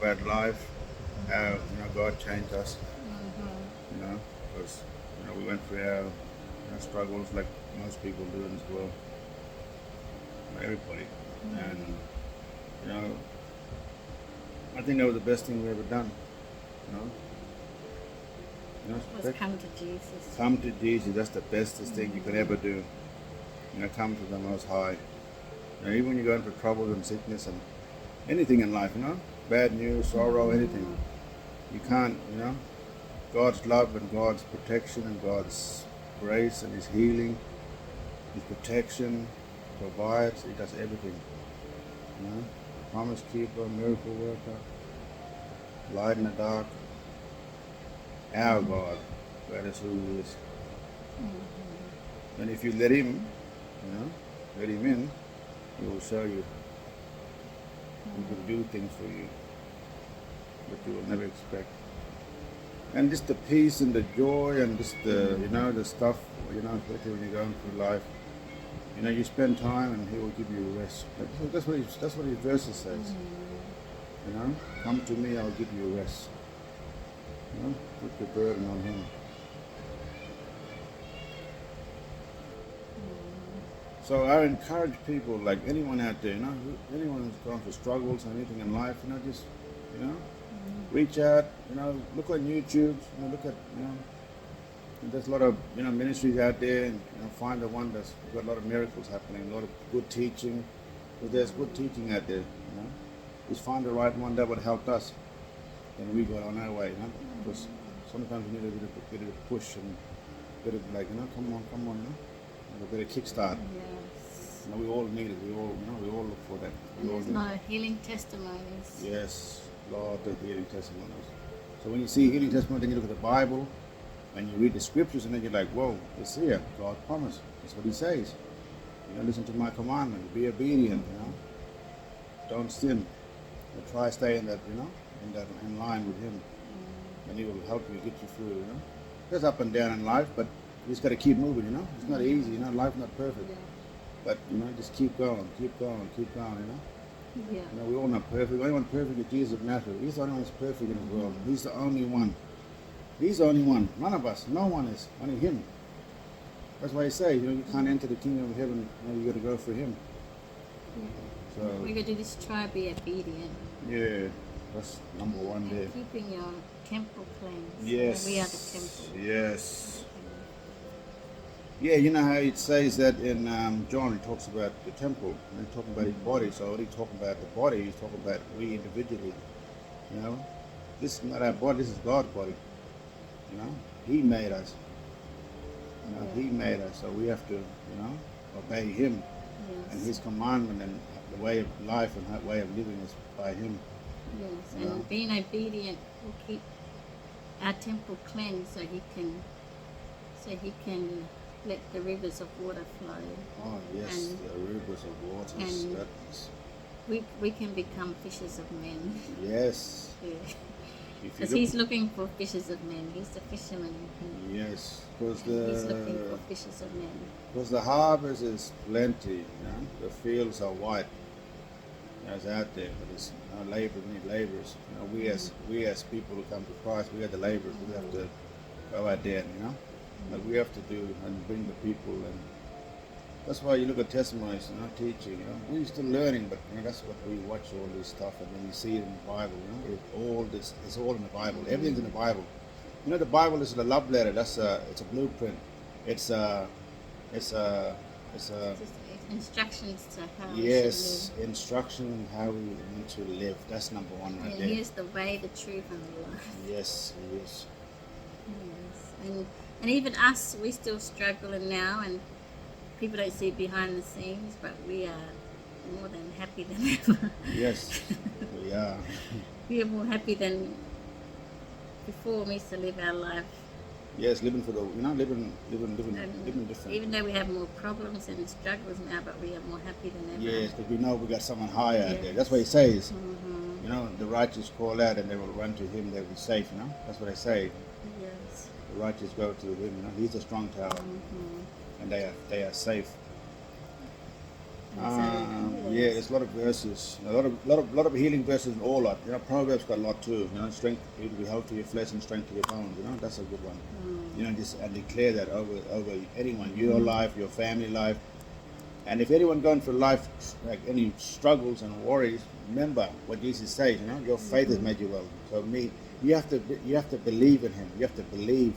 about life, how God changed us. Mm-hmm. Because we went through our struggles like most people do in this world, everybody, and you know I think that was the best thing we ever done. You know, Was come to Jesus. come to Jesus. That's the bestest thing you could ever do. Come to the Most High. Even when you go into troubles and sickness and anything in life, bad news, sorrow, anything, you can't, God's love and God's protection and God's grace and His healing, His protection provides. He does everything. Promise keeper, miracle worker, light in the dark. Our God, that is who He is. And if you let Him, let Him in, He will show you. He can do things for you that you will never expect. And just the peace and the joy and just the the stuff, especially when you're going through life. You spend time and He will give you rest. That's what His verses says. Come to me, I'll give you rest. Put your burden on Him. So I encourage people, like anyone out there, anyone who's gone through struggles or anything in life, just, reach out, look on YouTube, look at, there's a lot of, ministries out there, and, find the one that's got a lot of miracles happening, a lot of good teaching, because there's good teaching out there, Just find the right one that would help us, and we go on our way, because sometimes we need a bit of a push and a bit of like, come on, a bit of kickstart. Yes. We all need it. We all look for that. And there's no healing testimonies. Yes, Lord, the healing testimonies. So when you see healing testimonies, then you look at the Bible, and you read the scriptures, and then you're like, whoa, it's here. God promised. That's what He says. Listen to my commandment. Be obedient. Don't sin. But try stay in that. In line with Him, and He will help you, get you through. There's up and down in life, but you just got to keep moving. It's not easy. Life's not perfect. Yeah. But just keep going. Yeah. We're all not perfect. The only one perfect is Jesus of Nazareth. He's the only one that's perfect in the world. He's the only one. He's the only one. None of us. No one is. Only Him. That's why He says, you can't enter the kingdom of heaven. You got to go for Him. Yeah. So we got to just try to be obedient. yeah, that's number one there. Keeping your temple cleansed. Yes. We are the temple. Yes. Yeah, you know how it says that in John, he talks about the temple, and he's talking about his body. So when he's talking about the body, he's talking about we individually. This is not our body, this is God's body. He made us. He made us, so we have to, obey Him and His commandment, and the way of life and way of living is by Him. Yes, and being obedient will keep our temple cleansed, so He can let the rivers of water flow. Oh yes, the rivers of waters. And we can become fishers of men. Yes. Yeah. Because He's looking for fishers of men. He's the fisherman. Yes, because He's looking for fishers of men. Because the harvest is plenty, the fields are white. It's out there, but it's labor. We need laborers. We as people who come to Christ, we are the laborers. We have to go out there, like we have to do and bring the people, and that's why you look at testimonies, teaching. We're still learning, but that's what we watch all this stuff, and then you see it in the Bible. It's all in the Bible. Everything's in the Bible. The Bible is the love letter. It's a blueprint. It's instructions to how we yes, should live. instruction how we need to live. That's number one right there. He is the way, the truth, and the life. Yes, He is. Yes, and even us, we're still struggling now, and people don't see behind the scenes, but we are more than happy than ever. Yes, we are. We are more happy than before. We used to live our life. Yes, living for the, living different. Even though we have more problems and struggles now, but we are more happy than ever. Yes, because we know we got someone higher out there. That's what He says. The righteous call out and they will run to Him. They'll be safe. That's what they say. Yes. The righteous go to Him. He's a strong tower, and they are safe. Yeah, there's a lot of verses, a lot of healing verses and all that. You know, Proverbs got a lot too. You know, strength, it will be health to your flesh and strength to your bones. You know, that's a good one. You know, just and declare that over anyone, your life, your family life, and if anyone going through life like any struggles and worries, remember what Jesus says. You know, your faith has made you well. So you have to believe in Him. You have to believe.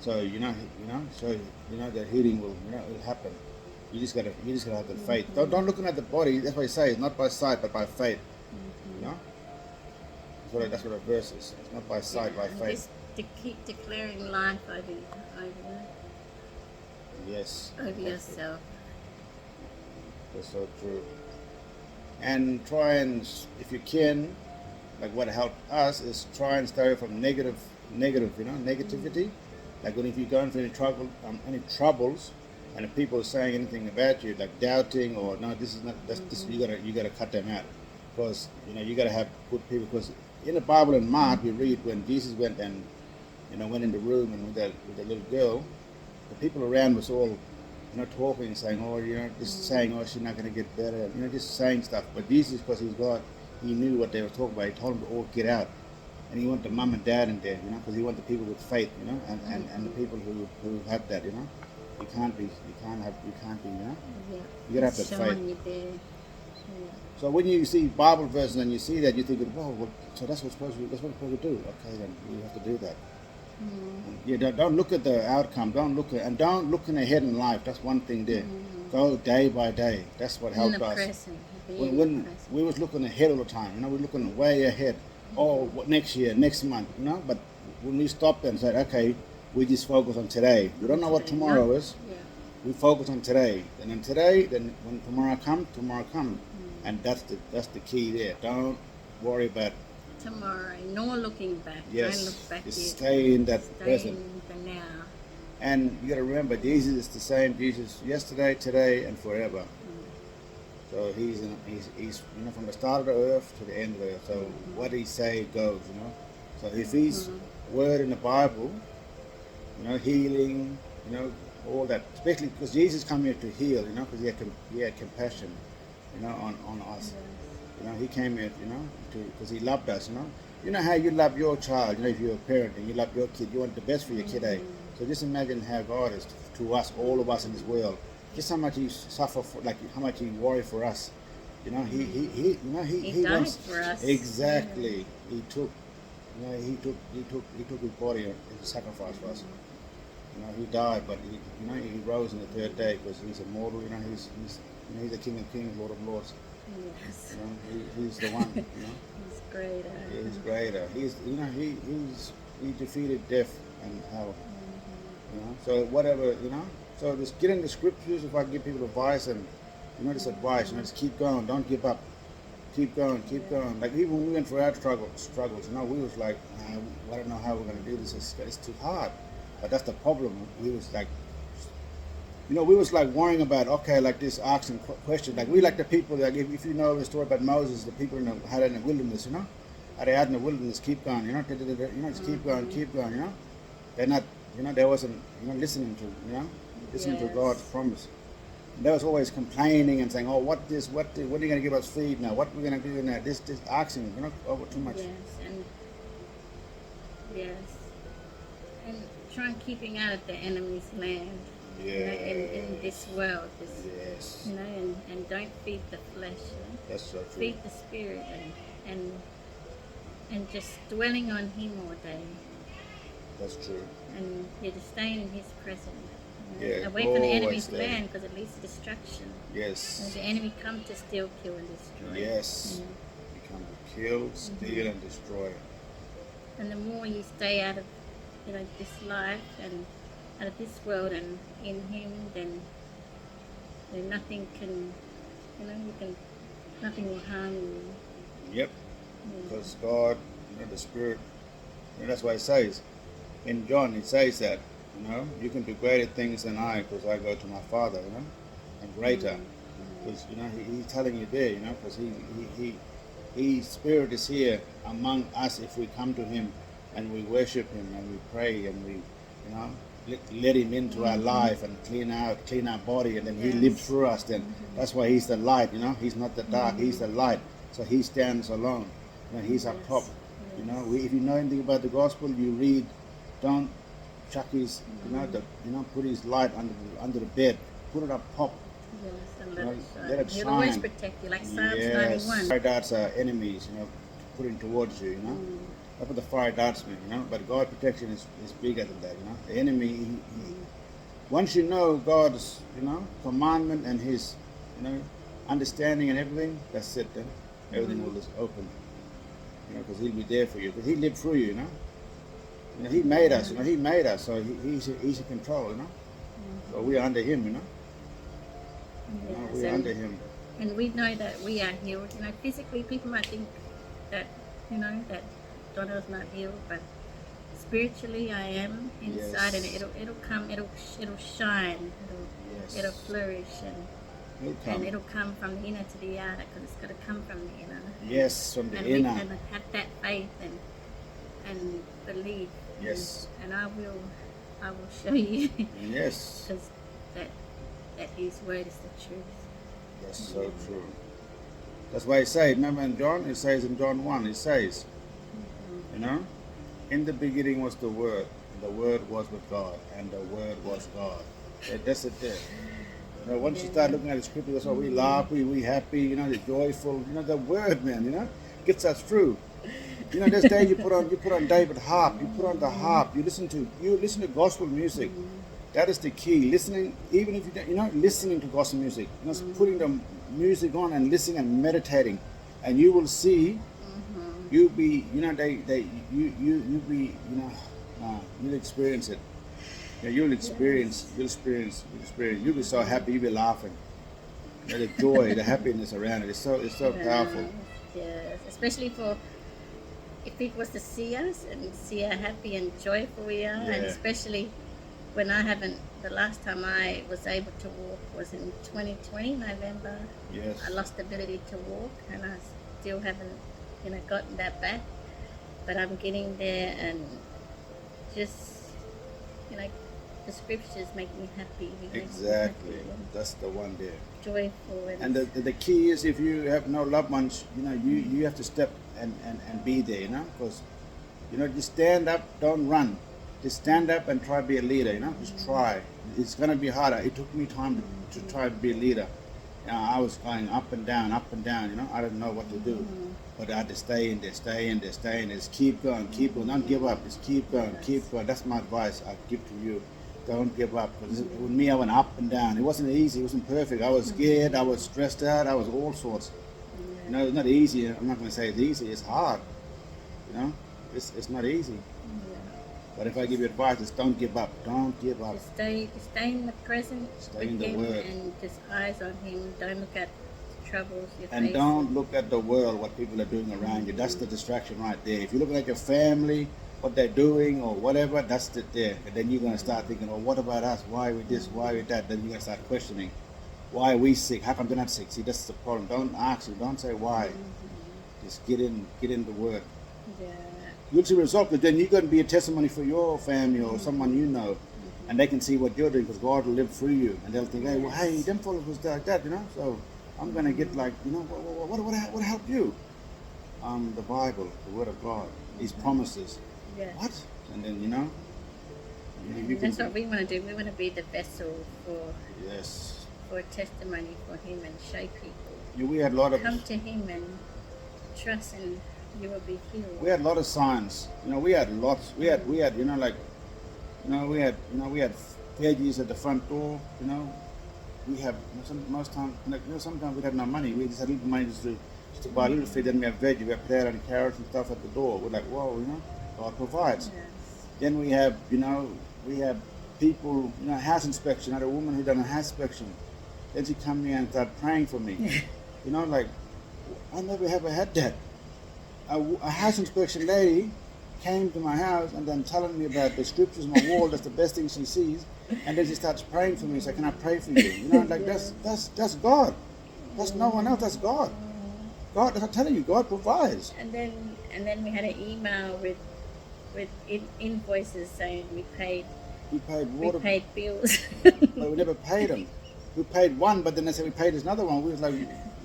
So that healing will happen. You just gotta have the faith. Don't looking at the body. That's what He says. Not by sight, but by faith. You know. That's what a verse is. It's not by sight, by faith. Just to keep declaring life over Yes. over yourself. That's so true. And try and, if you can, like what helped us is try and stay away from negative, negativity. Like if you're going through any troubles, and if people are saying anything about you, like doubting or no, this is not, this you gotta cut them out, because you gotta have good people. Because in the Bible in Mark we read when Jesus went and went in the room and with the little girl, the people around was all talking, saying, just saying, she's not going to get better, just saying stuff. But Jesus, because He's God, He knew what they were talking about. He told them to all get out, and He wanted the mum and dad in there, because He wanted the people with faith, and the people who have that, You can't be, Yeah. You gotta have that faith. You there. Yeah. So when you see Bible verses and you see that, you think, well, so that's what we're supposed to do. Okay, then you have to do that. Yeah, don't look at the outcome. Don't look ahead in life. That's one thing there. Go day by day. That's what helped us. Present. When we was looking ahead all the time, we're looking way ahead. Oh, what next year, next month, But when we stopped and said, okay, we just focus on today. We don't know what tomorrow is. Yeah. We focus on today, and then today, then when tomorrow comes, and that's the key there. Don't worry about tomorrow, nor looking back. Yes, Don't look back. just stay in that Stay present. in the now. And you got to remember, Jesus is the same Jesus yesterday, today, and forever. So he's from the start of the earth to the end of the earth. So what He say goes. So if His word in the Bible, healing, all that, especially because Jesus came here to heal, because He had compassion, on us. He came here, because He loved us, You know how you love your child, if you're a parent and you love your kid, you want the best for your kid, So just imagine how God is to us, all of us in this world. Just how much He suffer for, like how much He worry for us. He died wants for us. Exactly. He took His body as a sacrifice for us. He died, but he rose on the third day because He's immortal. He's the King of Kings, Lord of Lords. Yes. He's the one. He's greater. He's greater. He defeated death and hell. So whatever, So just get in the scriptures. If I give people advice and this advice, just keep going. Don't give up. Keep going. Like even when we went through our struggles, we was like, I don't know how we're gonna do this. It's too hard. But that's the problem. We was like. We was like worrying about, like this asking question. Like we like the people, like if you know the story about Moses, the people had in the wilderness, how they had in the wilderness, keep going, just keep going, They're not, they wasn't, listening to God's promise. And they was always complaining and saying, oh, when are you going to give us feed now? What are we going to do now? This asking, too much. Yes. And try and keeping out of the enemy's land. Yes. In this world. Yes. And don't feed the flesh. That's so true. Feed the spirit and just dwelling on Him all day. That's true. And you're just staying in His presence. Yeah, away from the enemy's there. land, because it leads to destruction. Yes. And the enemy comes to steal, kill, and destroy. Yes. He comes to kill, steal, and destroy. And the more you stay out of this life and out of this world and in Him, then nothing can, nothing will harm you. Yep. Because God, the Spirit, that's why it says in John, it says that, you can do greater things than I, because I go to my Father, and greater. Because He's telling you there, because His Spirit is here among us if we come to Him and we worship Him and we pray and we, let him into our life and clean our body, and then he lives through us. Then that's why he's the light. He's not the dark. He's the light. So he stands alone. He's up top. If you know anything about the gospel, you read, don't chuck his, put his light under the bed. Put it up top. Yes, and let it He'll shine. always protect you, like Psalms Yes. 91. Fire darts are enemies, putting towards you, That's what the fire darts mean, But God's protection is bigger than that, The enemy, once you know God's, commandment and His, understanding and everything, that's it. Then everything will just open, because He'll be there for you. Because He lived through you, He made us, He made us, so He's in control, So we are under Him, Yes, We're under Him. And we know that we are healed. Physically, people might think that, that Donald's not healed, but spiritually, I am inside, and it'll come, it'll shine, it'll flourish, and it'll come from the inner to the outer, because it's got to come from the inner. Yes, from the and inner. We can have that faith and believe. Yes. And I will show you. Yes. Because that His word is the truth. That's so true. That's why it says, remember in John, it says in John 1, it says, in the beginning was the Word, and the Word was with God, and the Word was God. That's it there. Once you start looking at the scripture, that's why we laugh, we happy, they're joyful. The Word, man, gets us through. This day you put on David harp, you put on the harp, you listen to gospel music. That is the key. Listening, even if you don't, listening to gospel music, putting the music on and listening and meditating, and you will see. You'll be, you'll be, you'll experience it. You'll experience. You'll be so happy. You'll be laughing. The joy, the happiness around it. It's so powerful. Yes, especially if people was to see us and see how happy and joyful we are, and especially when the last time I was able to walk was in 2020, November. Yes. I lost the ability to walk, and I still haven't, gotten that back. But I'm getting there, and just, the scriptures make me happy. Exactly. That's the one there. Joyful. And the key is, if you have no loved ones, you have to step and be there, because, just stand up, don't run. Just stand up and try to be a leader, just try. It's going to be harder. It took me time to try to be a leader. I was going up and down, I didn't know what to do. But I had to stay in there, just keep going, don't give up, just keep going. That's my advice I give to you. Don't give up. Because with me, I went up and down. It wasn't easy, it wasn't perfect. I was scared, I was stressed out, I was all sorts. It's not easy. I'm not going to say it's easy, it's hard. It's not easy. But if I give you advice, just don't give up. Don't give up. Just stay in the present. Stay in the Word. And just eyes on Him. Don't look at the troubles you're And facing. don't look at the world, what people are doing around you. That's the distraction right there. If you're looking at your family, what they're doing or whatever, that's it there. And then you're going to start thinking, oh, what about us? Why are we this? Why are we that? Then you're going to start questioning. Why are we sick? How come they're not sick? See, that's the problem. Don't ask. Don't say why. Just get in the Word. Yeah. You'll see result, but then you're going to be a testimony for your family or someone you know, and they can see what you're doing, because God will live through you, and they'll think, hey, them fellows was like that, so I'm going to get like, what helped you? The Bible, the Word of God, His promises. Yeah. What? And then, you can. That's what we want to do. We want to be the vessel for a testimony for Him, and show people. We had a lot of. Come to Him and trust, and you will be healed. We had a lot of signs. We had lots. We had we had veggies at the front door. We have most times. Sometimes we had no money. We just had little money just to buy a little food. Then we have veggies. We have potato and carrots and stuff at the door. We're like, whoa, God provides. Yes. Then we have people. House inspection. I had a woman who done a house inspection. Then she come here and started praying for me. Like I never ever had that. A house inspection lady came to my house and then telling me about the scriptures on my wall. That's the best thing she sees, and then she starts praying for me. So can I pray for you? That's God. That's no one else. That's God. God. I'm telling you, God provides. And then we had an email with invoices saying we paid We paid We water, paid bills. but we never paid them. We paid one, but then they said we paid another one. We was like,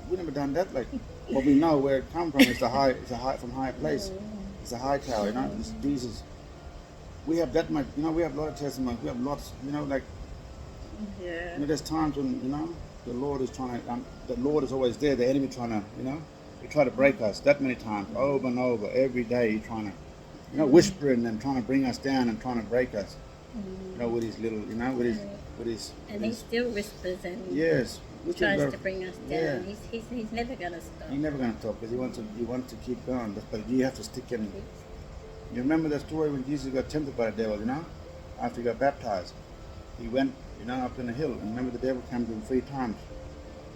we never done that. Like, but we know where it come from. It's a high from higher place. It's a high tower, you know. It's Jesus. We have that much, you know. We have a lot of testimony. We have lots, you know. Like, Yeah. you know, there's times when, you know, the Lord is trying to. The Lord is always there. The enemy trying to, you know, he try to break us that many times, over and over, every day. He trying to, you know, whispering and trying to bring us down and trying to break us. You know, with his little, you know, with his. And with he his still whispers and yes, which tries is to bring us down. Yeah. He's never gonna stop. He's never gonna stop because he wants to keep going. But you have to stick in. You remember the story when Jesus got tempted by the devil, you know? After he got baptized. He went, you know, up in the hill. And remember the devil came to him 3 times.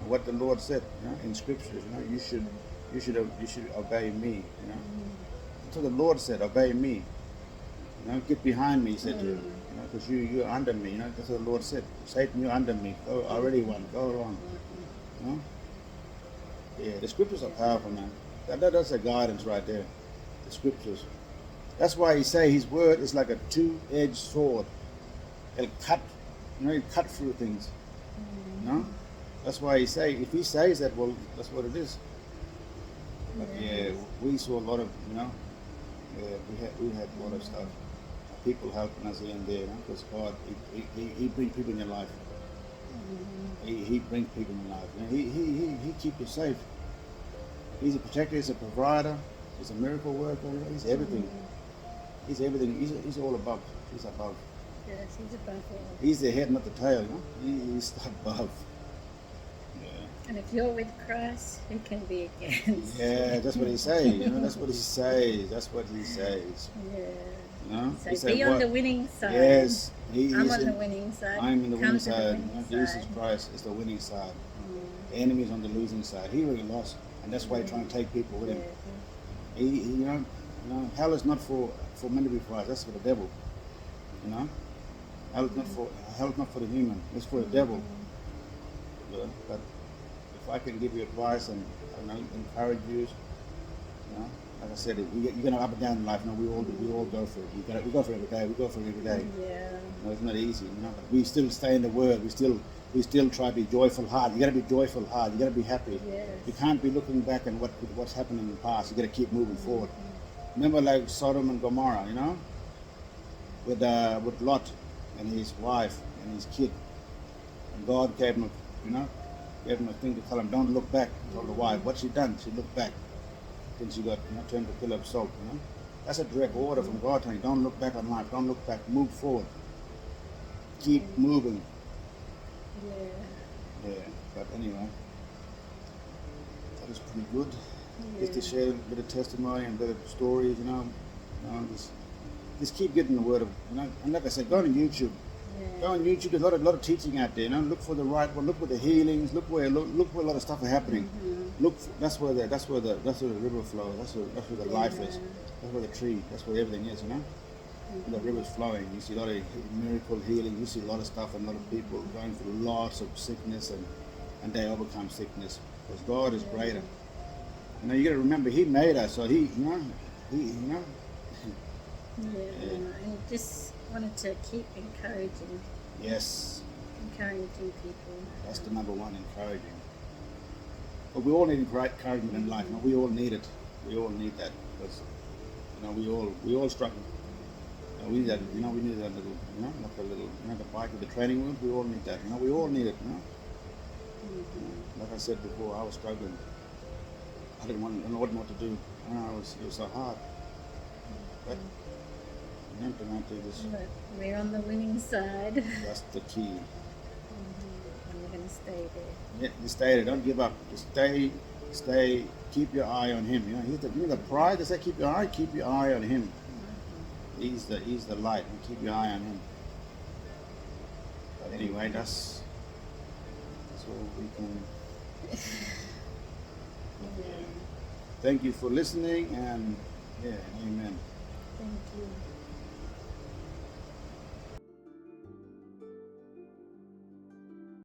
And what the Lord said, you know, in scriptures, you know, you should obey me, you know. So the Lord said, obey me. You know, get behind me, he said to him. You know, because you're under me, you know, that's what the Lord said. Satan, you're under me. Go already one, go along. You know? Yeah, the scriptures are powerful, man. That's a guidance right there. The scriptures. That's why he say his word is like a 2-edged sword. It'll cut, you know, it'll cut through things. You know? That's why he say, if he says that, well, that's what it is. But yeah, we saw a lot of, you know, we had a lot of stuff. People helping us here and there, you know, because God, he brings people in your life. He brings people in your life. You know, he keep you safe. He's a protector, he's a provider, he's a miracle worker, you know, he's everything. He's everything. He's all above. He's above. Yes, he's above all. He's the head, not the tail. You know? He's above. Yeah. And if you're with Christ, who can be against? Yeah, that's what he says. You know, that's what he says. That's what he says. Yeah. You know? So He said, be on what? the winning side. Yes, I'm on the winning side. I'm in the Come winning to the side. winning You know, side. Jesus Christ is the winning side. The enemy is on the losing side. He really lost, and that's why he's trying to take people with him. He you know, hell is not for men to be for us. That's for the devil. You know, hell is not for the human. It's for the devil. Yeah, but if I can give you advice and encourage you, you know, like I said, you're gonna up and down in life. You know, we all go for it. We go for it every day. We go for it every day. Yeah. You know, it's not easy. You know, but we still stay in the Word. We still try to be joyful hard. You got to be joyful hard. You got to be happy. Yes. You can't be looking back and what's happened in the past. You got to keep moving forward. Remember, like Sodom and Gomorrah, you know, with Lot and his wife and his kid, and God gave him a thing to tell him, don't look back. Told the wife, what she done? She looked back. Then she got turned to a pillar of salt. You know, that's a direct order from God telling you, don't look back on life. Don't look back. Move forward. Keep moving. Yeah. Yeah, but anyway, that was pretty good. Just to share a bit of testimony and a bit of stories, you know, just keep getting the word of, you know, and like I said, go on YouTube. Yeah. Go on YouTube. There's a lot of teaching out there. You know, look for the right one. Look for the healings. Look where a lot of stuff is happening. That's where the river flows. That's where the life is. That's where the tree. That's where everything is. You know. The river's flowing. You see a lot of miracle healing. You see a lot of stuff and a lot of people going through lots of sickness and they overcome sickness because God is greater. You know, you got to remember He made us, so He. Yeah. And just wanted to keep encouraging people. That's the number one, encouraging. But we all need encouragement in life. You know, we all need it. We all need that because we all struggle. We need that. We need that little. Like a little. The bike with the training wheels. We all need that. We all need it. Like I said before, I was struggling. I didn't know what to do. It was so hard. But But we're on the winning side. that's the key. And we're going to stay there. Yeah, just stay there. Don't give up. Just stay. Keep your eye on Him. The pride. They say keep your eye on Him. He's the light. And keep your eye on Him. But anyway, that's all we can. Thank you for listening, and amen. Thank you.